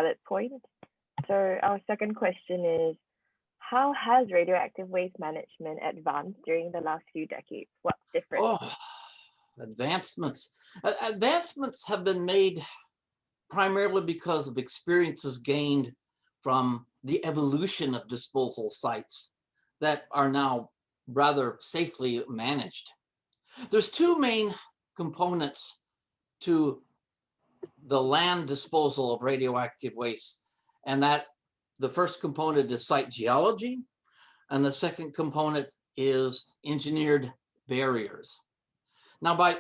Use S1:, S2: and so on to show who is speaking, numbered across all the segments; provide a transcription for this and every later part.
S1: valid point. So our second question is, how has radioactive waste management advanced during the last few decades? What's different?
S2: Oh, advancements. Advancements have been made primarily because of experiences gained from the evolution of disposal sites that are now rather safely managed. There's two main components to the land disposal of radioactive waste, and that the first component is site geology, and the second component is engineered barriers. Now,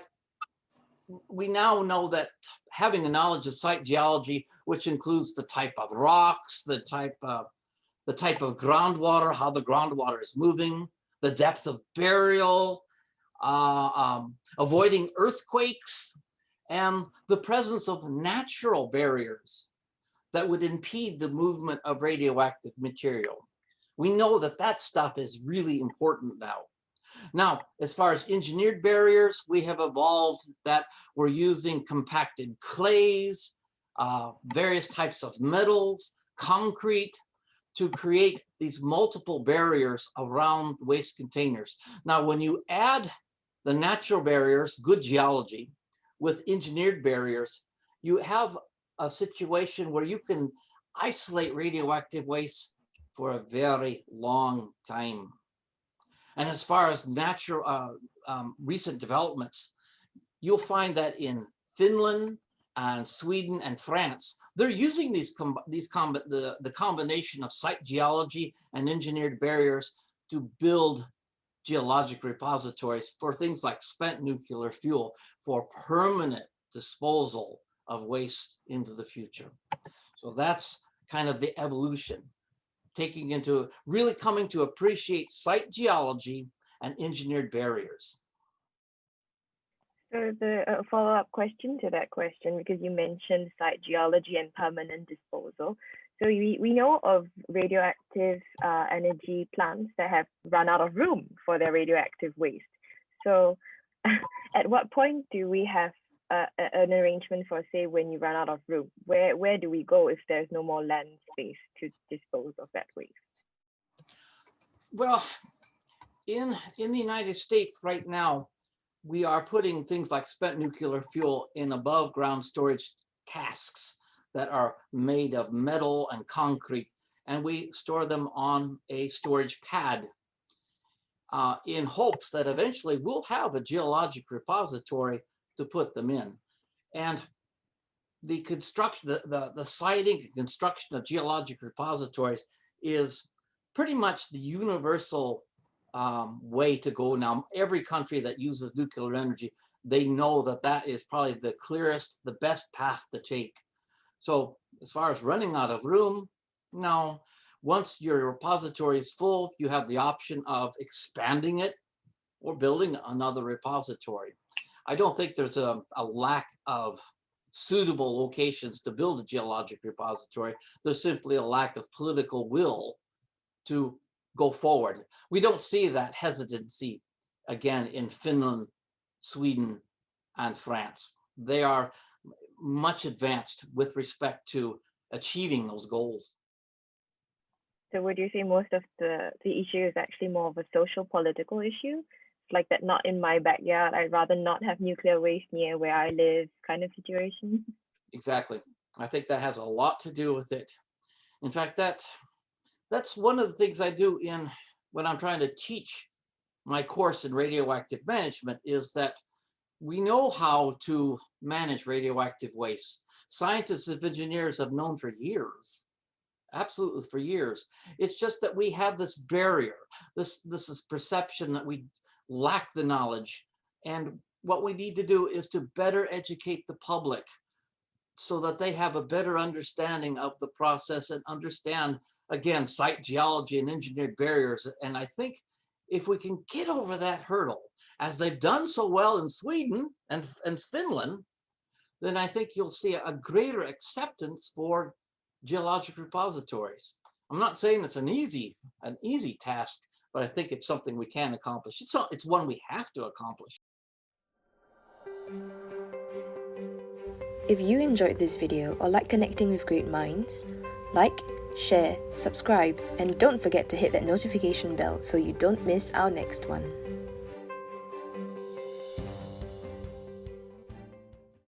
S2: we now know that having a knowledge of site geology, which includes the type of rocks, the type of groundwater, how the groundwater is moving, the depth of burial, avoiding earthquakes, and the presence of natural barriers that would impede the movement of radioactive material. We know that that stuff is really important now. Now, as far as engineered barriers, we have evolved that we're using compacted clays, various types of metals, concrete, to create these multiple barriers around waste containers. Now, when you add the natural barriers, good geology, with engineered barriers, you have a situation where you can isolate radioactive waste for a very long time. And as far as natural recent developments, you'll find that in Finland and Sweden and France, they're using the combination of site geology and engineered barriers to build geologic repositories for things like spent nuclear fuel for permanent disposal of waste into the future. So that's kind of the evolution, really coming to appreciate site geology and engineered barriers.
S1: So the follow-up question to that question, because you mentioned site geology and permanent disposal. So we know of radioactive energy plants that have run out of room for their radioactive waste. So at what point do we have an arrangement for, say, when you run out of room? Where do we go if there's no more land space to dispose of that waste?
S2: Well, in the United States right now, we are putting things like spent nuclear fuel in above ground storage casks that are made of metal and concrete, and we store them on a storage pad in hopes that eventually we'll have a geologic repository to put them in. And the construction, the siting and construction of geologic repositories is pretty much the universal way to go now. Every country that uses nuclear energy, they know that that is probably the clearest, the best path to take. So as far as running out of room, no. Once your repository is full, you have the option of expanding it or building another repository. I don't think there's a lack of suitable locations to build a geologic repository. There's simply a lack of political will to go forward. We don't see that hesitancy again in Finland, Sweden, and France. They are much advanced with respect to achieving those goals.
S1: So would you say most of the issue is actually more of a social political issue? It's like that, not in my backyard, I'd rather not have nuclear waste near where I live kind of situation?
S2: Exactly. I think that has a lot to do with it. In fact, that's one of the things I do when I'm trying to teach my course in radioactive management, is that we know how to manage radioactive waste. Scientists and engineers have known for years, absolutely for years. It's just that we have this barrier, this is perception that we lack the knowledge. And what we need to do is to better educate the public so that they have a better understanding of the process and understand, again, site geology and engineered barriers. And I think if we can get over that hurdle, as they've done so well in Sweden and Finland, then I think you'll see a greater acceptance for geologic repositories. I'm not saying it's an easy task, but I think it's something we can accomplish. It's one we have to accomplish.
S3: If you enjoyed this video or like connecting with great minds, like, share, subscribe, and don't forget to hit that notification bell so you don't miss our next one.